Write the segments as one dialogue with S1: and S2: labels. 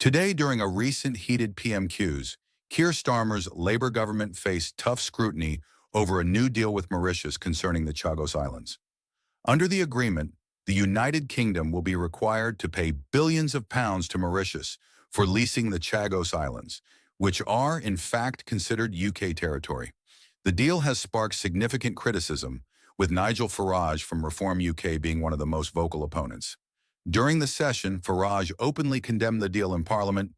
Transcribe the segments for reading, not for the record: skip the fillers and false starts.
S1: Today, during a recent heated PMQs, Keir Starmer's Labour government faced tough scrutiny over a new deal with Mauritius concerning the Chagos Islands. Under the agreement, the United Kingdom will be required to pay billions of pounds to Mauritius for leasing the Chagos Islands, which are, in fact, considered UK territory. The deal has sparked significant criticism, with Nigel Farage from Reform UK being one of the most vocal opponents. During the session, Farage openly condemned the deal in Parliament,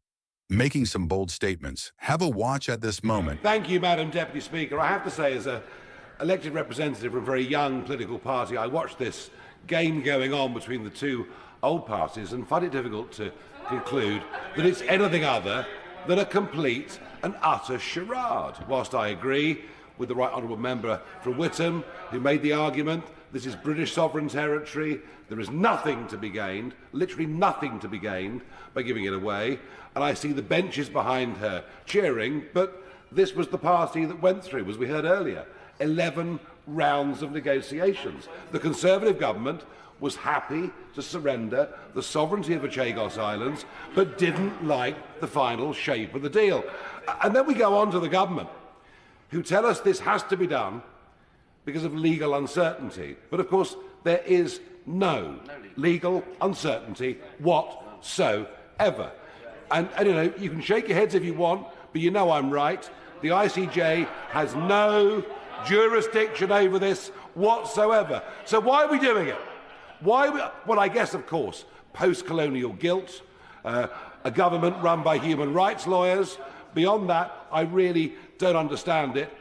S1: making some bold statements. Have a watch at this moment.
S2: Thank you, Madam Deputy Speaker. I have to say, as an elected representative of a very young political party, I watched this game going on between the two old parties and find it difficult to conclude that it's anything other than a complete and utter charade. Whilst I agree with the Right Honourable Member from Whittam, who made the argument this is British sovereign territory, there is nothing to be gained, literally nothing to be gained by giving it away, and I see the benches behind her cheering, but this was the party that went through, as we heard earlier, 11 rounds of negotiations. The Conservative government was happy to surrender the sovereignty of the Chagos Islands, but didn't like the final shape of the deal. And then we go on to the government, who tell us this has to be done because of legal uncertainty. But of course, there is no legal uncertainty whatsoever. And you know, you can shake your heads if you want, but you know I'm right. The ICJ has no jurisdiction over this whatsoever. So why are we doing it? Well, I guess, of course, post-colonial guilt, a government run by human rights lawyers. Beyond that, I really don't understand it.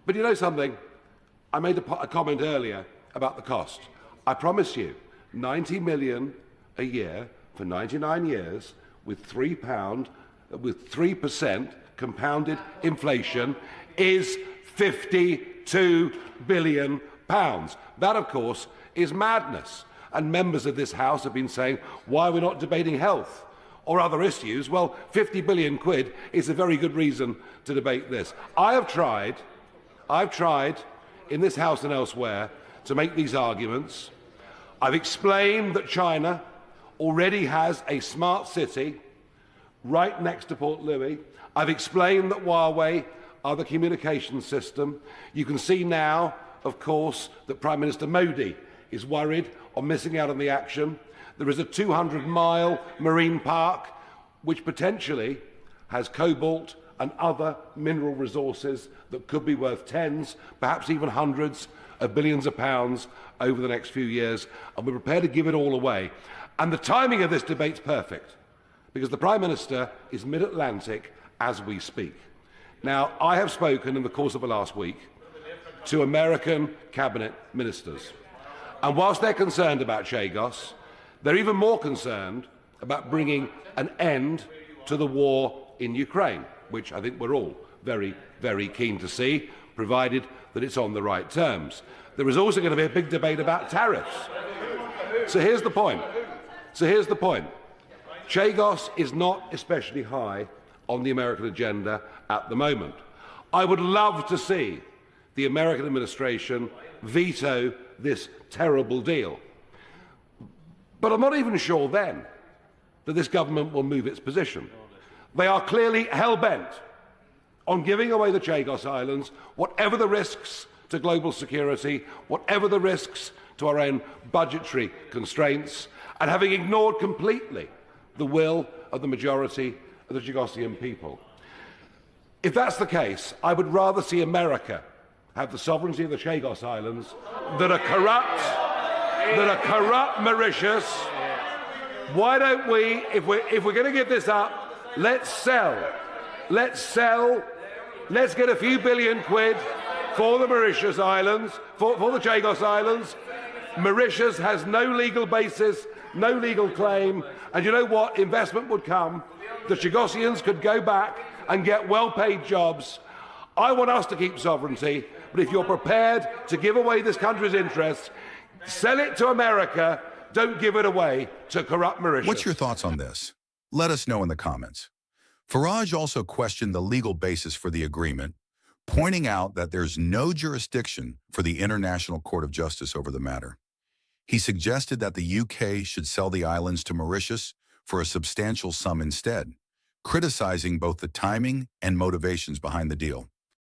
S2: But you know something? I made a comment earlier about the cost. I promise you, 90 million a year for 99 years with £3 with 3% compounded inflation is £52 billion. That, of course, is madness. And members of this House have been saying, why are we not debating health or other issues? Well, 50 billion quid is a very good reason to debate this. I've tried in this House and elsewhere to make these arguments. I've explained that China already has a smart city right next to Port Louis. I've explained that Huawei are the communication system. You can see now, of course, that Prime Minister Modi is worried on missing out on the action. There is a 200-mile marine park which potentially has cobalt and other mineral resources that could be worth tens, perhaps even hundreds of billions of pounds over the next few years, and we're prepared to give it all away. And the timing of this debate's perfect, because the Prime Minister is mid-Atlantic as we speak. Now, I have spoken in the course of the last week to American cabinet ministers, and whilst they're concerned about Chagos, they're even more concerned about bringing an end to the war in Ukraine, which I think we're all very, very keen to see, provided that it's on the right terms. There is also going to be a big debate about tariffs. So here's the point. Chagos is not especially high on the American agenda at the moment. I would love to see the American administration veto this terrible deal. But I'm not even sure then that this government will move its position. They are clearly hell-bent on giving away the Chagos Islands, whatever the risks to global security, whatever the risks to our own budgetary constraints, and having ignored completely the will of the majority of the Chagosian people. If that's the case, I would rather see America have the sovereignty of the Chagos Islands than a corrupt Mauritius. Why don't we, if we're going to give this up, let's sell. Let's get a few billion quid for the Mauritius Islands, for the Chagos Islands. Mauritius has no legal basis, no legal claim, and you know what? Investment would come. The Chagosians could go back and get well-paid jobs. I want us to keep sovereignty, but if you're prepared to give away this country's interests, sell it to America, don't give it away to corrupt Mauritius.
S1: What's your thoughts on this? Let us know in the comments. Farage also questioned the legal basis for the agreement, pointing out that there's no jurisdiction for the International Court of Justice over the matter. He suggested that the UK should sell the islands to Mauritius for a substantial sum instead, criticizing both the timing and motivations behind the deal.